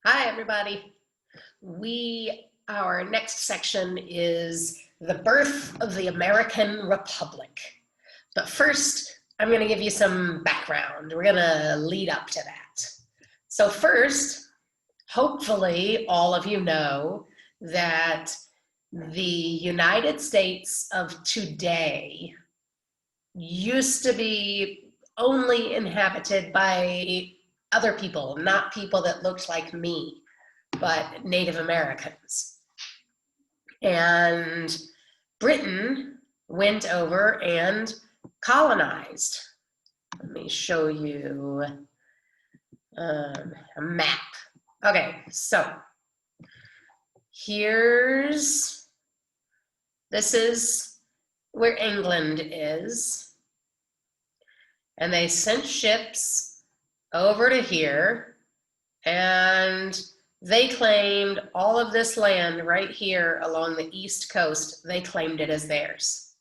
Hi, everybody. Our next section is the birth of the American Republic. But first, I'm going to give you some background. We're going to lead up to that. So first, hopefully all of you know that the United States of today used to be only inhabited by other people, not people that looked like me, but Native Americans. And Britain went over and colonized. Let me show you a map. Okay, so this is where England is. And they sent ships over to here, and they claimed all of this land right here along the east coast. They claimed it as theirs.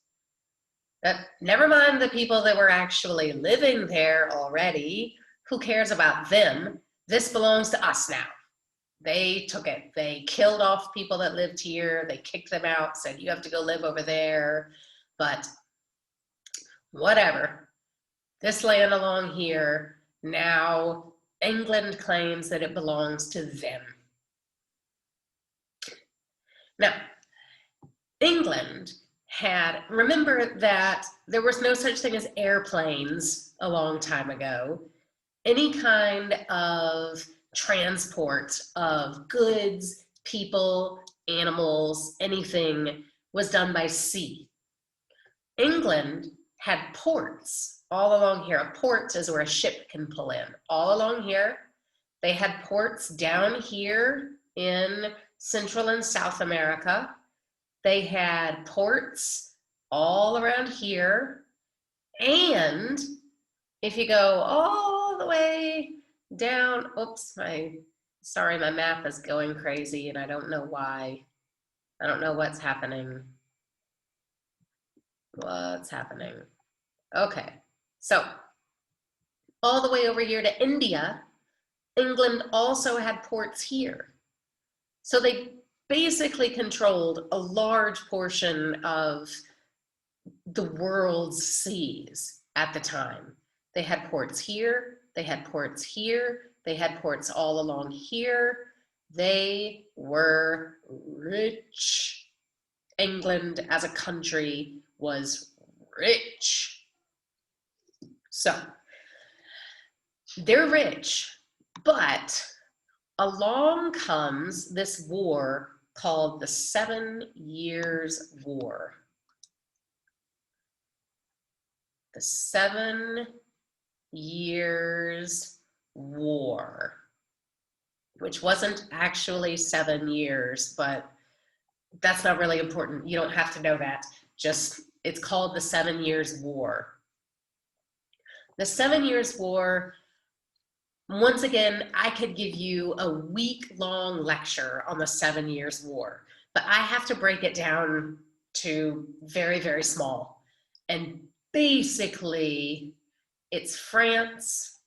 But never mind the people that were actually living there already. Who cares about them? This belongs to us now. They took it. They killed off people that lived here. They kicked them out, said, you have to go live over there. But whatever. This land along here, now England claims that it belongs to them. Now, England remember that there was no such thing as airplanes a long time ago. Any kind of transport of goods, people, animals, anything was done by sea. England had ports all along here. A port is where a ship can pull in. All along here, they had ports down here in Central and South America. They had ports all around here. And if you go all the way down, oops, sorry, my map is going crazy and I don't know why. I don't know what's happening. What's happening? Okay, so all the way over here to India, England also had ports here. So they basically controlled a large portion of the world's seas at the time. They had ports here, they had ports here, they had ports all along here. They were rich. England as a country was rich. So they're rich, but along comes this war called the 7 Years' War. The 7 Years' War, which wasn't actually 7 years, but that's not really important. You don't have to know that. Just, it's called the 7 Years' War. The 7 Years' War, once again, I could give you a week-long lecture on the 7 Years' War, but I have to break it down to very, very small. And basically, it's France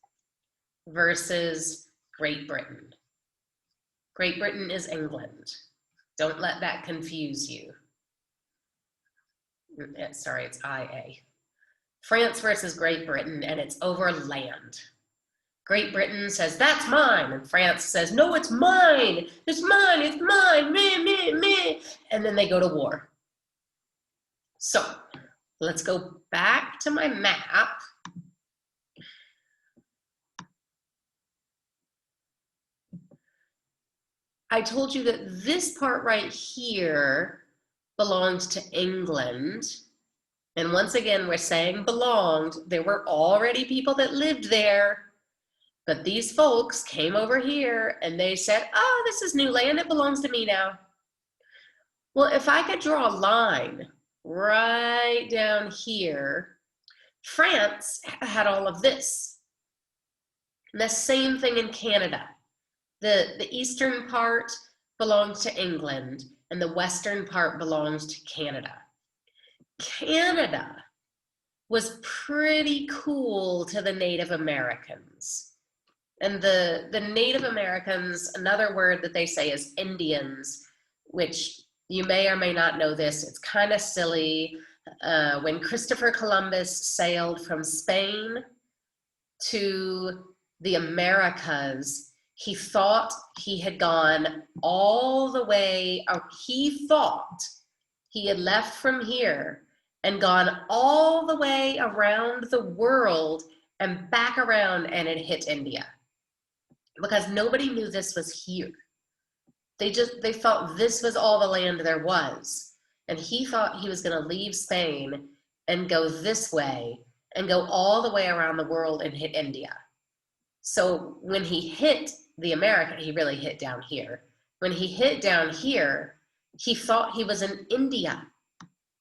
versus Great Britain. Great Britain is England. Don't let that confuse you. Sorry, it's IA. France versus Great Britain, and it's over land. Great Britain says, that's mine, and France says, no, it's mine, it's mine, me. And then they go to war. So let's go back to my map. I told you that this part right here belongs to England. And once again, we're saying belonged. There were already people that lived there. But these folks came over here and they said, oh, this is new land. It belongs to me now. Well, if I could draw a line right down here, France had all of this. And the same thing in Canada. The eastern part belongs to England and the western part belongs to Canada. Canada was pretty cool to the Native Americans. And the Native Americans, another word that they say is Indians, which you may or may not know this. It's kind of silly. When Christopher Columbus sailed from Spain to the Americas, he thought he had gone all the way, or he thought he had left from here and gone all the way around the world and back around and it hit India. Because nobody knew this was here. They thought this was all the land there was. And he thought he was going to leave Spain and go this way and go all the way around the world and hit India. So when he hit the America, he really hit down here. When he hit down here, he thought he was in India.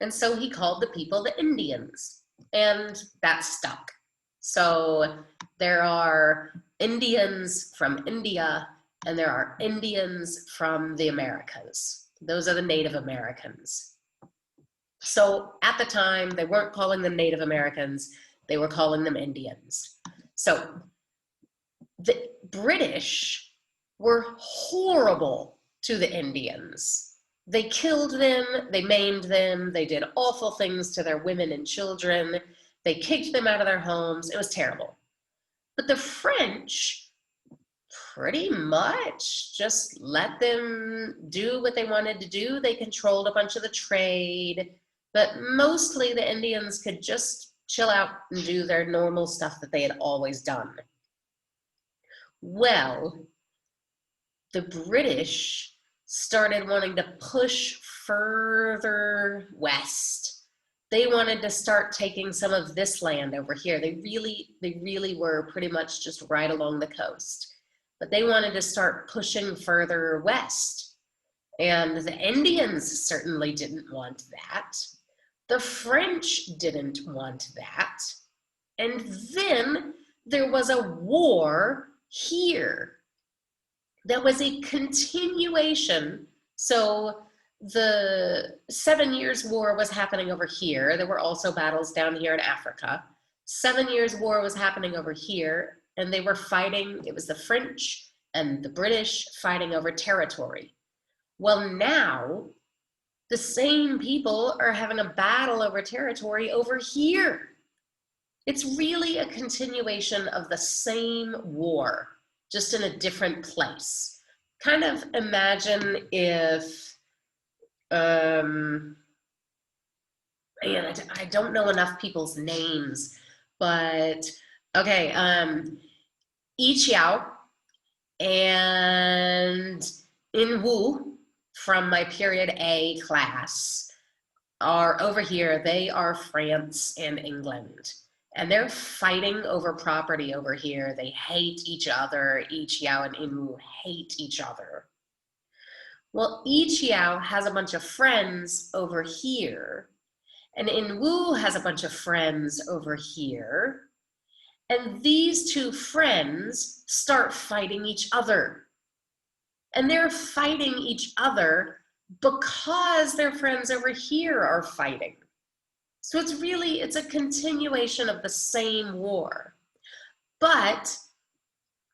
And so he called the people the Indians. And that stuck. So there are Indians from India, and there are Indians from the Americas. Those are the Native Americans. So at the time, they weren't calling them Native Americans, they were calling them Indians. So the British were horrible to the Indians. They killed them, they maimed them, they did awful things to their women and children, they kicked them out of their homes. It was terrible. But the French pretty much just let them do what they wanted to do. They controlled a bunch of the trade, but mostly the Indians could just chill out and do their normal stuff that they had always done. Well, the British started wanting to push further west. They wanted to start taking some of this land over here. They really were pretty much just right along the coast. But they wanted to start pushing further west. And the Indians certainly didn't want that. The French didn't want that. And then there was a war here that was a continuation. So the 7 Years' War was happening over here. There were also battles down here in Africa. 7 Years' War was happening over here, and they were fighting. It was the French and the British fighting over territory. Well, now the same people are having a battle over territory over here. It's really a continuation of the same war, just in a different place. Kind of imagine if, man, I don't know enough people's names, but okay, Yi Qiao and In Wu from my period A class are over here. They are France and England. And they're fighting over property over here. They hate each other. Yi Qiao and In Wu hate each other. Well, Yi Qiao has a bunch of friends over here, and In Wu has a bunch of friends over here. And these two friends start fighting each other. And they're fighting each other because their friends over here are fighting. So it's a continuation of the same war. But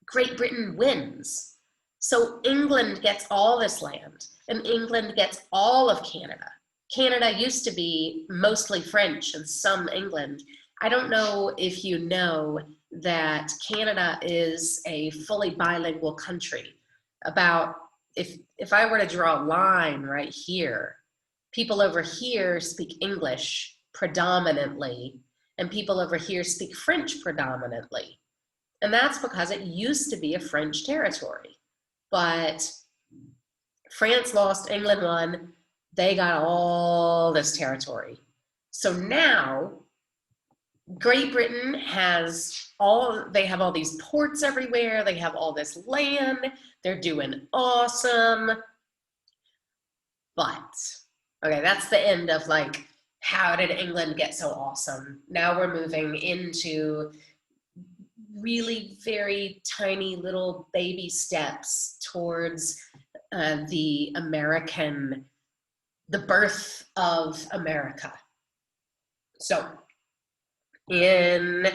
Great Britain wins. So England gets all this land, and England gets all of Canada. Canada used to be mostly French and some England. I don't know if you know that Canada is a fully bilingual country. About, if I were to draw a line right here, people over here speak English predominantly, and people over here speak French predominantly. And that's because it used to be a French territory. But France lost, England won, they got all this territory. So now Great Britain they have all these ports everywhere, they have all this land, they're doing awesome. But, okay, that's the end of like, how did England get so awesome? Now we're moving into really very tiny little baby steps towards the birth of America. So in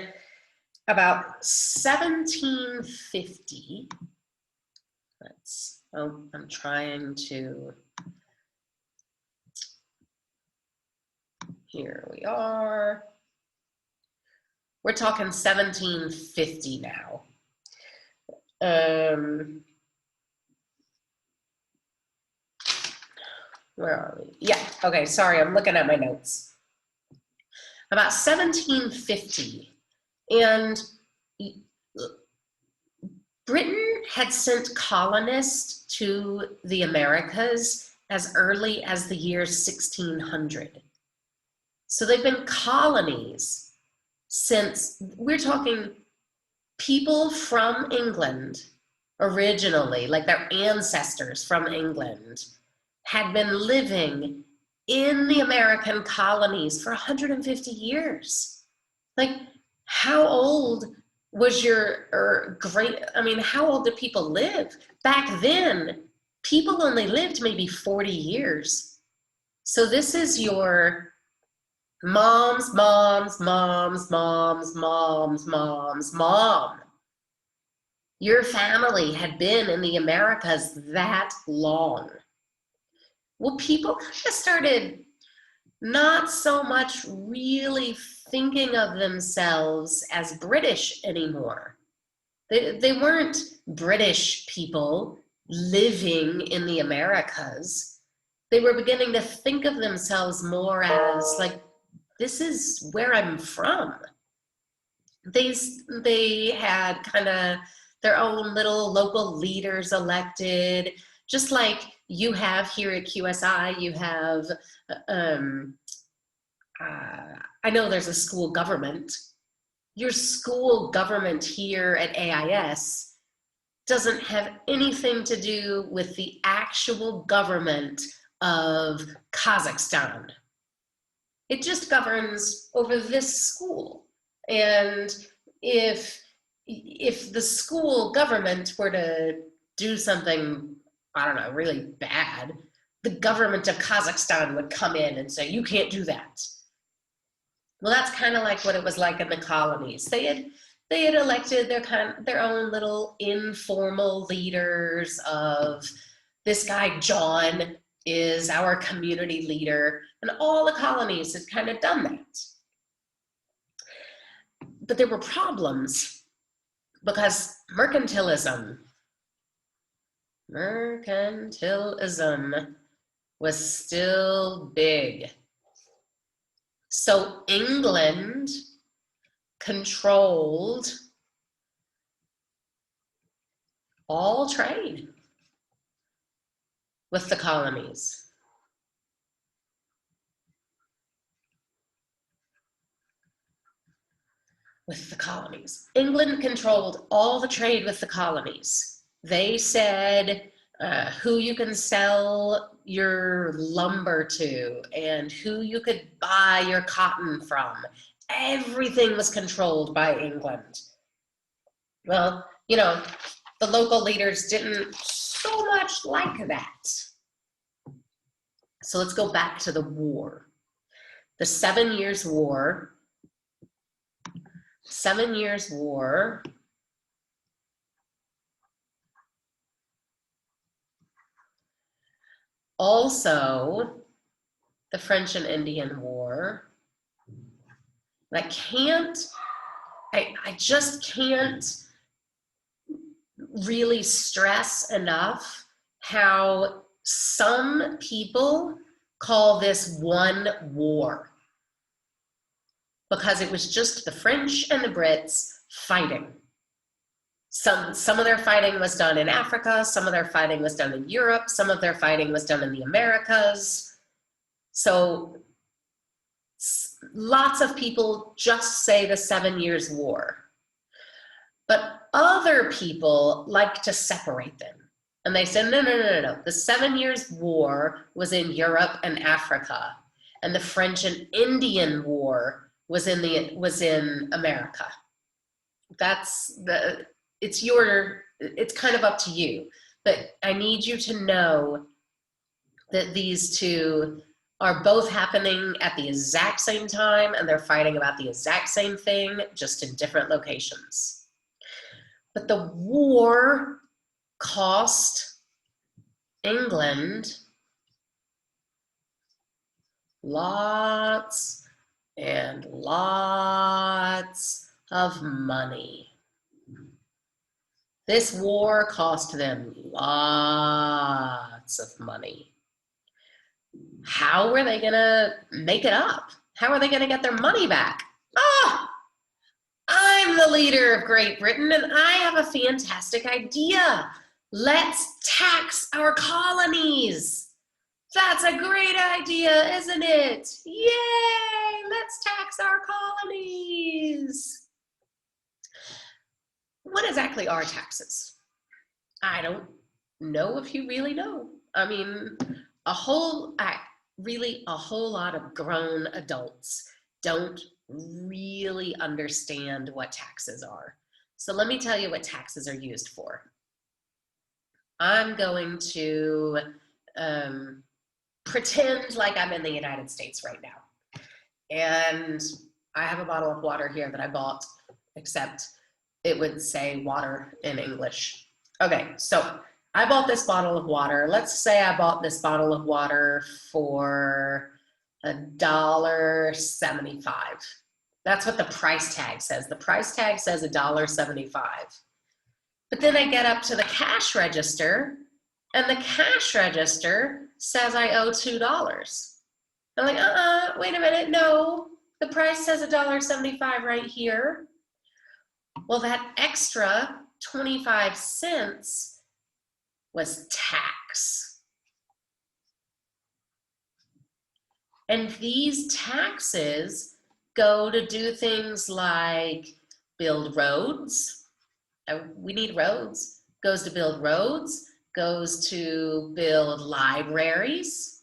about 1750, I'm trying to, here we are. We're talking 1750 now. Where are we? Yeah, okay, sorry, I'm looking at my notes. About 1750, and Britain had sent colonists to the Americas as early as the year 1600. So they've been colonies since, we're talking people from England originally, like their ancestors from England, had been living in the American colonies for 150 years. Like, how old was your great, I mean, how old did people live? Back then, people only lived maybe 40 years. So this is your mom's mom. Your family had been in the Americas that long. Well, people just started not so much really thinking of themselves as British anymore. They weren't British people living in the Americas. They were beginning to think of themselves more as like, this is where I'm from. They had kind of their own little local leaders elected, just like you have here at QSI. You have, I know there's a school government. Your school government here at AIS doesn't have anything to do with the actual government of Kazakhstan. It just governs over this school. And if the school government were to do something, I don't know, really bad, the government of Kazakhstan would come in and say, you can't do that. Well, that's kind of like what it was like in the colonies. They had elected their own little informal leaders of, this guy John is our community leader, and all the colonies had kind of done that. But there were problems because mercantilism was still big. So England controlled all trade with the colonies. England controlled all the trade with the colonies. They said who you can sell your lumber to and who you could buy your cotton from. Everything was controlled by England. Well, you know, the local leaders didn't so much like that. So let's go back to the war. The 7 Years' War. 7 Years' War. Also, the French and Indian War. I just can't really stress enough how some people call this one war, because it was just the French and the Brits fighting. Some of their fighting was done in Africa, some of their fighting was done in Europe, some of their fighting was done in the Americas. So lots of people just say the 7 Years' War. But other people like to separate them. And they say, no. The 7 Years' War was in Europe and Africa. And the French and Indian War was in America. It's kind of up to you. But I need you to know that these two are both happening at the exact same time, and they're fighting about the exact same thing, just in different locations. But the war cost England lots and lots of money. This war cost them lots of money. How were they gonna make it up? How are they gonna get their money back? Ah, I'm the leader of Great Britain and I have a fantastic idea. Let's tax our colonies. That's a great idea, isn't it? Yay, let's tax our colonies. What exactly are taxes? I don't know if you really know. I mean, a whole lot of grown adults don't really understand what taxes are. So let me tell you what taxes are used for. I'm going to pretend like I'm in the United States right now. And I have a bottle of water here that I bought, except it would say water in English. Okay, so I bought this bottle of water. Let's say I bought this bottle of water for $1.75. That's what the price tag says. The price tag says $1.75. But then I get up to the cash register, and the cash register says I owe $2. I'm like, wait a minute, no. The price says $1.75 right here. Well, that extra 25 cents was tax. And these taxes go to do things like build roads. We need roads. Goes to build roads, goes to build libraries,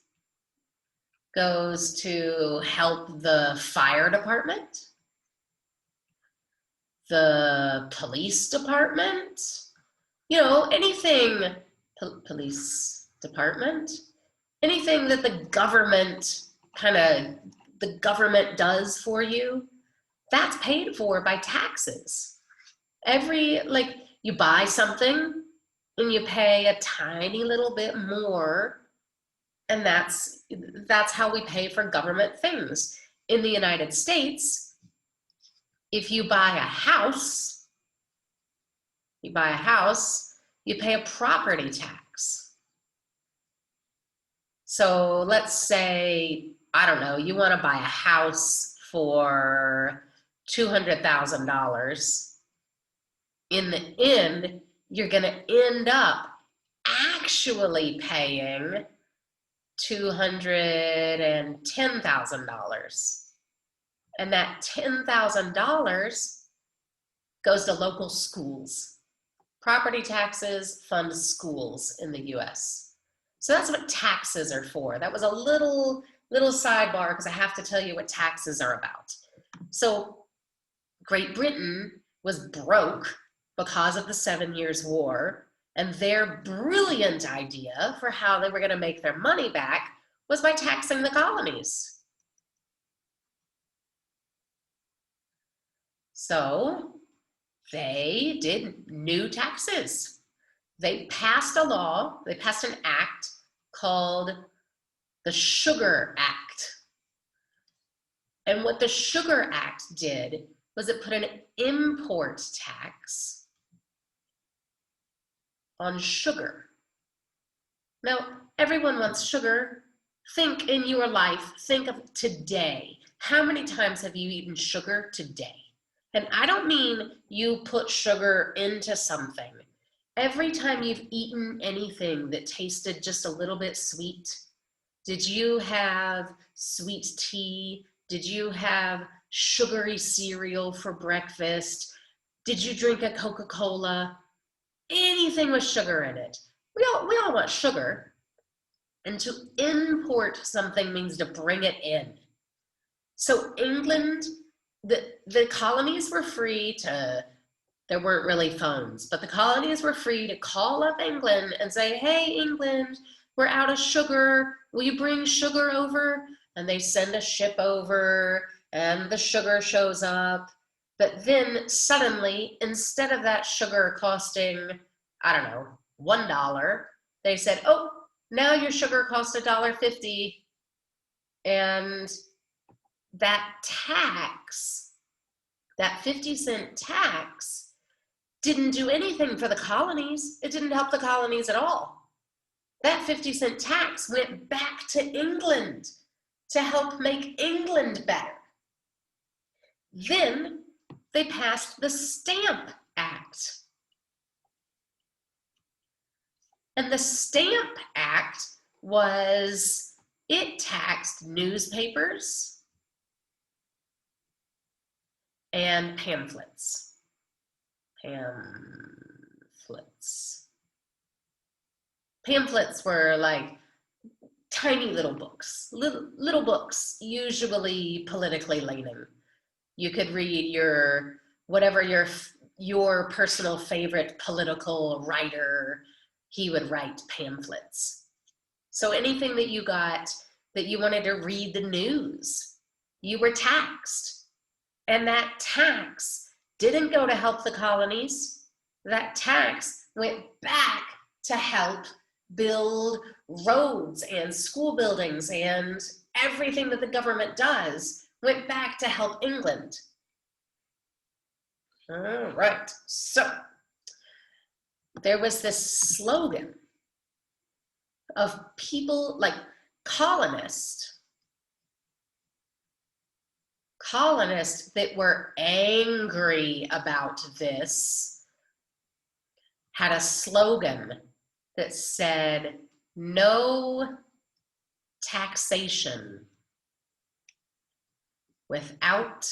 goes to help the fire department, the police department, you know, anything, police department, anything that the government does for you, that's paid for by taxes. You buy something and you pay a tiny little bit more, and that's how we pay for government things. In the United States, if you buy a house, you pay a property tax. So let's say, I don't know, you want to buy a house for $200,000. In the end, you're going to end up actually paying $210,000. And that $10,000 goes to local schools. Property taxes fund schools in the US. So that's what taxes are for. That was a little sidebar because I have to tell you what taxes are about. So Great Britain was broke because of the 7 Years' War, and their brilliant idea for how they were going to make their money back was by taxing the colonies. So they did new taxes. They passed an act called the Sugar Act. And what the Sugar Act did was it put an import tax on sugar. Now, everyone wants sugar. Think in your life, think of today. How many times have you eaten sugar today? And I don't mean you put sugar into something. Every time you've eaten anything that tasted just a little bit sweet, did you have sweet tea? Did you have sugary cereal for breakfast? Did you drink a Coca-Cola? Anything with sugar in it. We all want sugar. And to import something means to bring it in. So England, the colonies were free to, there weren't really phones, but the colonies were free to call up England and say, hey, England, we're out of sugar. Will you bring sugar over? And they send a ship over and the sugar shows up. But then suddenly, instead of that sugar costing, I don't know, $1, they said, oh, now your sugar costs $1.50. And that tax, that 50-cent tax, didn't do anything for the colonies. It didn't help the colonies at all. That 50-cent tax went back to England to help make England better. Then they passed the Stamp Act. And the Stamp Act it taxed newspapers and pamphlets. Pamphlets were like tiny little books, little books, usually politically leaning. You could read whatever your personal favorite political writer, he would write pamphlets. So anything that you got that you wanted to read the news, you were taxed. And that tax didn't go to help the colonies. That tax went back to help build roads and school buildings, and everything that the government does went back to help England. All right, so there was this slogan of people like colonists that were angry about this had a slogan that said, no taxation without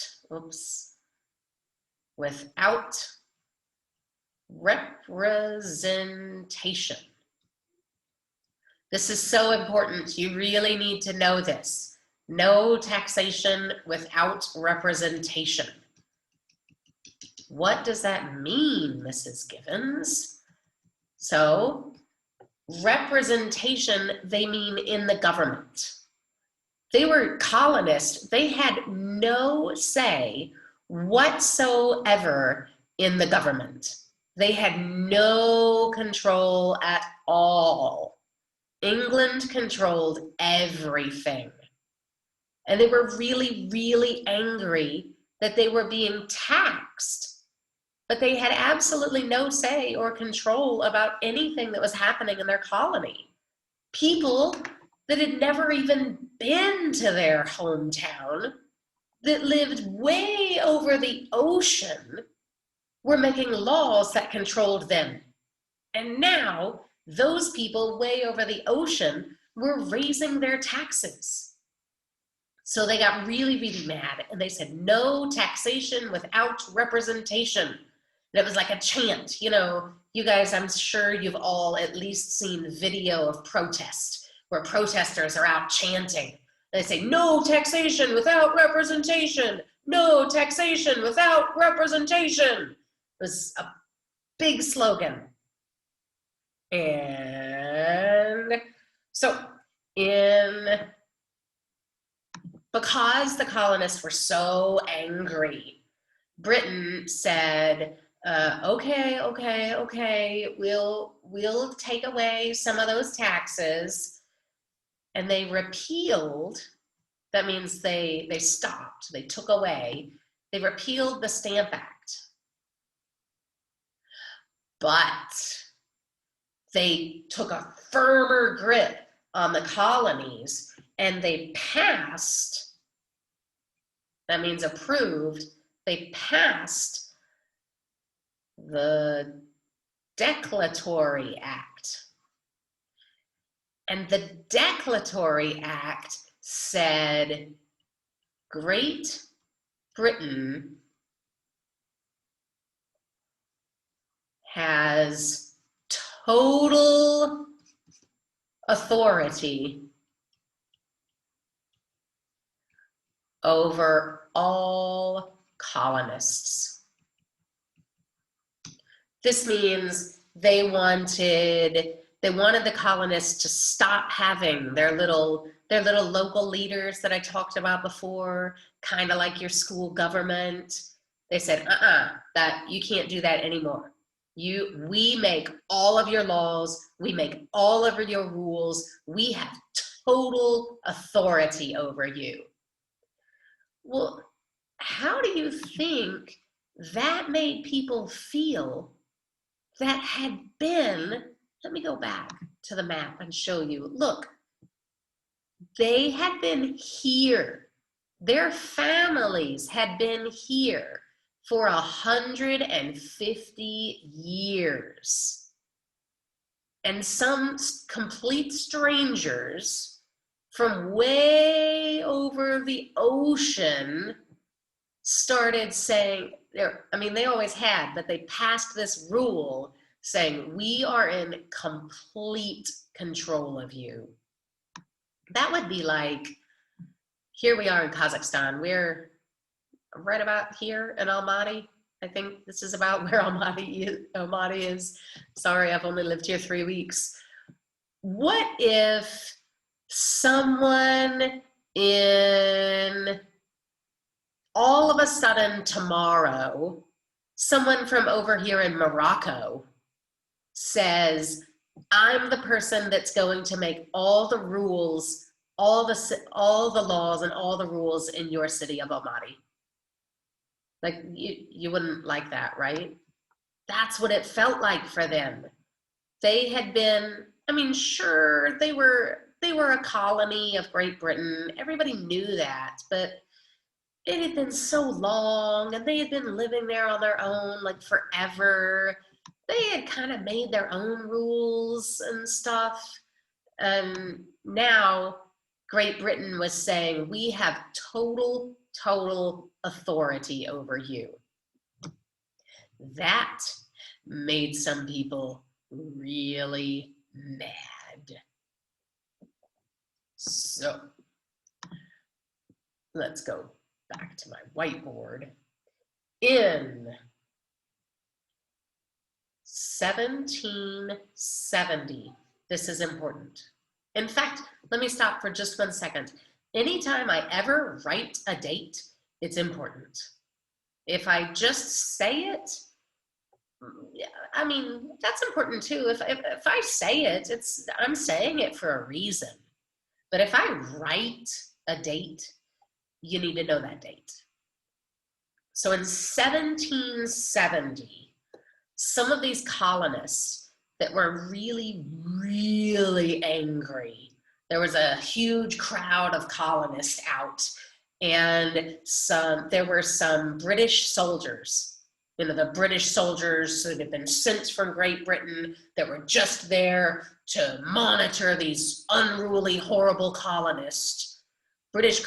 representation. This is so important. You really need to know this. No taxation without representation. What does that mean, Mrs. Givens? So, representation, they mean in the government. They were colonists. They had no say whatsoever in the government. They had no control at all. England controlled everything. And they were really, really angry that they were being taxed, but they had absolutely no say or control about anything that was happening in their colony. People that had never even been to their hometown, that lived way over the ocean, were making laws that controlled them. And now, those people way over the ocean were raising their taxes. So they got really, really mad, and they said, no taxation without representation. And it was like a chant. You know, you guys, I'm sure you've all at least seen video of protest, where protesters are out chanting. They say, no taxation without representation. No taxation without representation. It was a big slogan. And so because the colonists were so angry, Britain said, okay, we'll take away some of those taxes. And they repealed, that means they stopped, they took away, they repealed the Stamp Act. But they took a firmer grip on the colonies, and they passed, that means approved, they passed the Declaratory Act. And the Declaratory Act said Great Britain has total authority over all colonists. This means they wanted They wanted the colonists to stop having their little local leaders that I talked about before, kind of like your school government. They said, that you can't do that anymore. We make all of your laws, we make all of your rules, we have total authority over you. Well, how do you think that made people feel that had been, let me go back to the map and show you. Look, they had been here. Their families had been here for 150 years. And some complete strangers from way over the ocean started saying, they always had, but they passed this rule saying, we are in complete control of you. That would be like, here we are in Kazakhstan. We're right about here in Almaty. I think this is about where Almaty is. Sorry, I've only lived here 3 weeks. What if someone all of a sudden tomorrow, someone from over here in Morocco says, I'm the person that's going to make all the rules, all the laws and all the rules in your city of Almaty. Like, you wouldn't like that, right? That's what it felt like for them. They had been, sure, they were a colony of Great Britain. Everybody knew that, but it had been so long, and they had been living there on their own like forever. They had kind of made their own rules and stuff. And now Great Britain was saying, we have total authority over you. That made some people really mad. So let's go back to my whiteboard. In 1770, this is important. In fact, let me stop for just 1 second. Anytime I ever write a date, it's important. If I just say it, that's important too. If I say it, I'm saying it for a reason. But if I write a date, you need to know that date. So in 1770, some of these colonists that were really, really angry, there was a huge crowd of colonists out, and there were some British soldiers, the British soldiers that had been sent from Great Britain that were just there to monitor these unruly, horrible colonists. British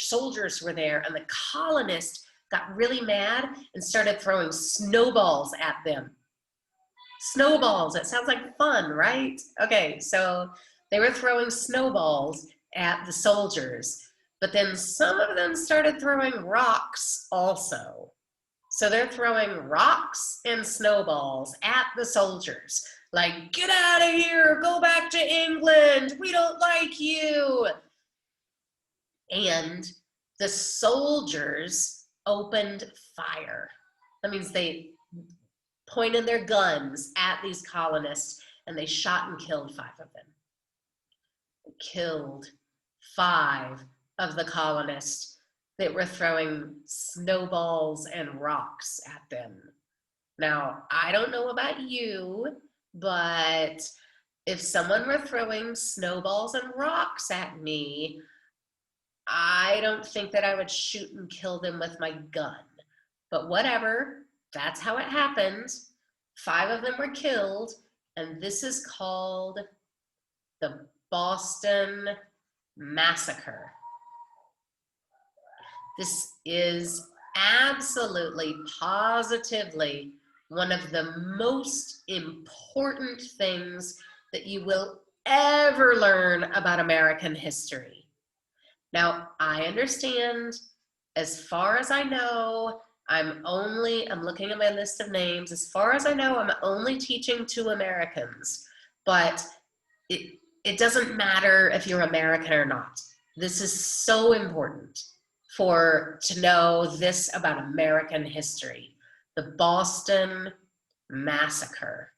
soldiers were there, and the colonists got really mad and started throwing snowballs at them. Snowballs, it sounds like fun, right? Okay, so they were throwing snowballs at the soldiers, but then some of them started throwing rocks also. So they're throwing rocks and snowballs at the soldiers, like, get out of here, go back to England, we don't like you. And the soldiers opened fire. That means they pointed their guns at these colonists, and they shot and killed 5 of them. They killed 5 of the colonists that were throwing snowballs and rocks at them. Now, I don't know about you, but if someone were throwing snowballs and rocks at me, I don't think that I would shoot and kill them with my gun. But whatever, that's how it happened. 5 of them were killed, and this is called the Boston Massacre. This is absolutely, positively one of the most important things that you will ever learn about American history. Now, I understand, as far as I know, I'm looking at my list of names. As far as I know, I'm only teaching to Americans, but it doesn't matter if you're American or not. This is so important to know this about American history. The Boston Massacre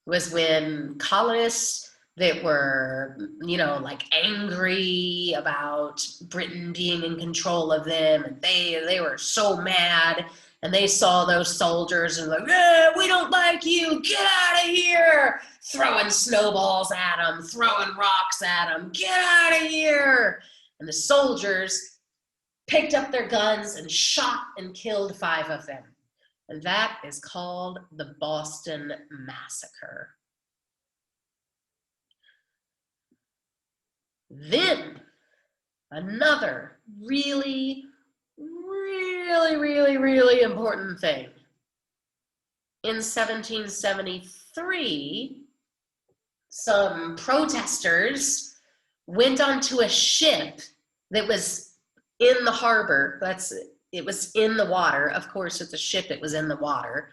was when colonists that were, like angry about Britain being in control of them, and they were so mad, and they saw those soldiers and like, we don't like you, get out of here, throwing snowballs at them, throwing rocks at them, get out of here. And the soldiers picked up their guns and shot and killed 5 of them. And that is called the Boston Massacre. Then, another really, really, really, really important thing. In 1773, some protesters went onto a ship that was in the harbor. It was in the water. Of course, it's a ship, it was in the water.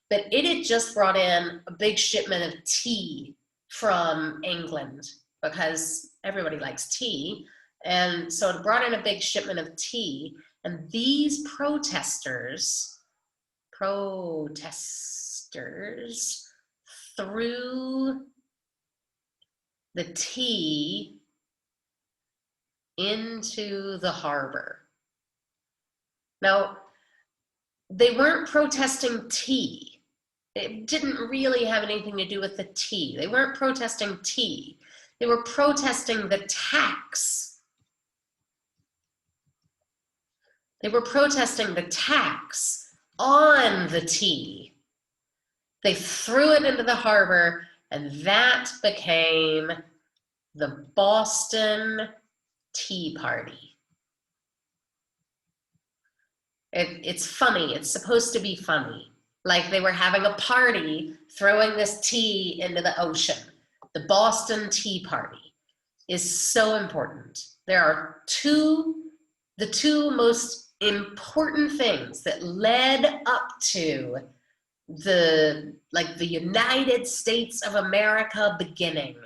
But it had just brought in a big shipment of tea from England, because everybody likes tea. And so it brought in a big shipment of tea. And these protesters threw the tea into the harbor. Now, they weren't protesting tea. It didn't really have anything to do with the tea. They weren't protesting tea. They were protesting the tax. They were protesting the tax on the tea. They threw it into the harbor, and that became the Boston Tea Party. It's funny. It's supposed to be funny. Like they were having a party throwing this tea into the ocean. The Boston Tea Party is so important. There are the two most important things that led up to the United States of America beginning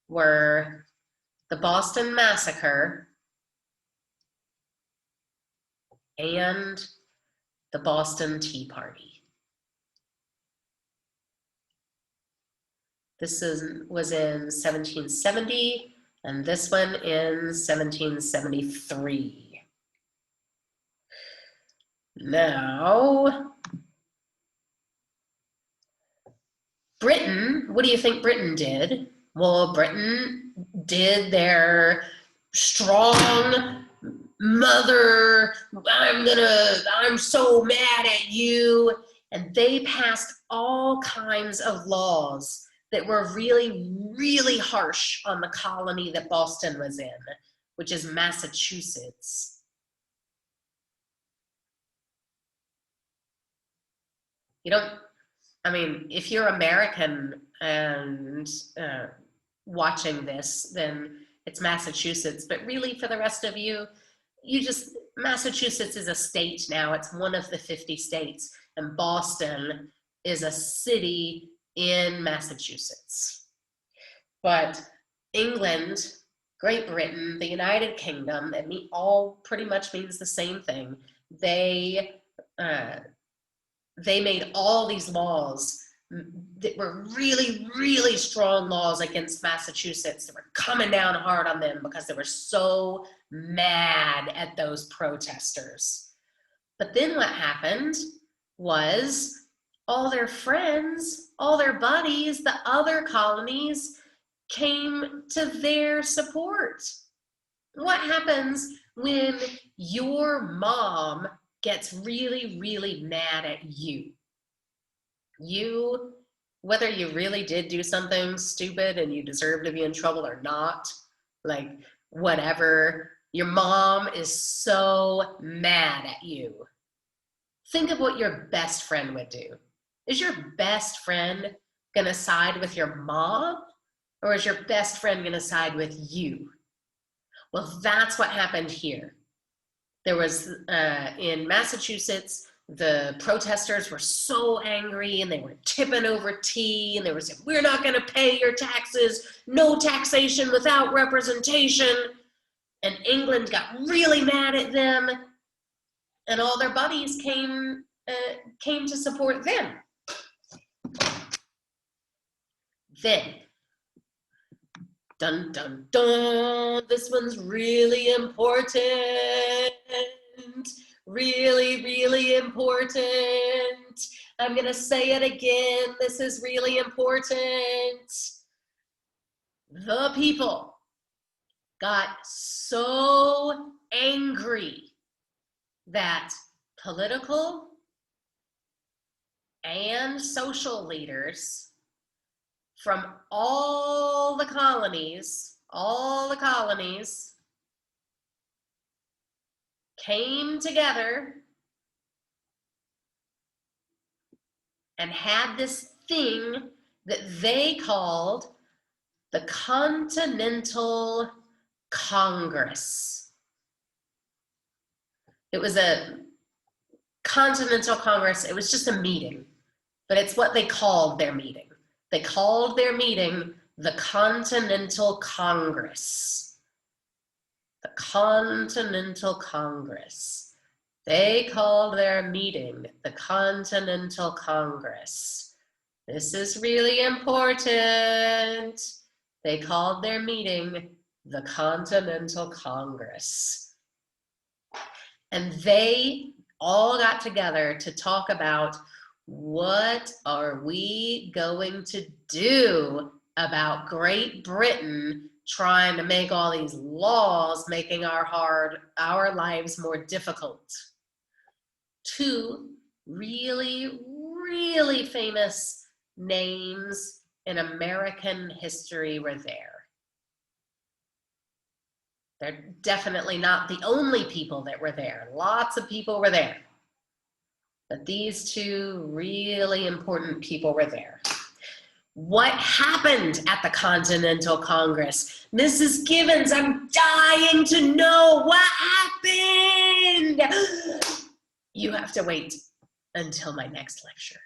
were the Boston Massacre and the Boston Tea Party. This was in 1770, and this one in 1773. Now, Britain, what do you think Britain did? Well, Britain did their strong mother, I'm so mad at you. And they passed all kinds of laws that were really, really harsh on the colony that Boston was in, which is Massachusetts. If you're American and watching this, then it's Massachusetts. But really, for the rest of you, Massachusetts is a state now. It's one of the 50 states. And Boston is a city in Massachusetts. But England, Great Britain, the United Kingdom, all pretty much means the same thing. They made all these laws that were really, really strong laws against Massachusetts. They were coming down hard on them because they were so mad at those protesters. But then what happened was all their friends, all their buddies, the other colonies came to their support. What happens when your mom gets really, really mad at you? Whether you really did do something stupid and you deserve to be in trouble or not, whatever, your mom is so mad at you. Think of what your best friend would do. Is your best friend gonna side with your mom, or is your best friend gonna side with you? Well, that's what happened here. There was, in Massachusetts, the protesters were so angry and they were tipping over tea and they were saying, we're not going to pay your taxes, no taxation without representation. And England got really mad at them, and all their buddies came to support them. Then, dun, dun, dun, this one's really important. Really, really important. I'm going to say it again. This is really important. The people got so angry that political and social leaders from all the colonies came together and had this thing that they called the Continental Congress. It was a Continental Congress. It was just a meeting, but it's what they called their meeting. They called their meeting the Continental Congress. The Continental Congress. They called their meeting the Continental Congress. This is really important. They called their meeting the Continental Congress. And they all got together to talk about, what are we going to do about Great Britain trying to make all these laws making our lives more difficult? Two really, really famous names in American history were there. They're definitely not the only people that were there. Lots of people were there. But these two really important people were there. What happened at the Continental Congress? Mrs. Gibbons, I'm dying to know what happened. You have to wait until my next lecture.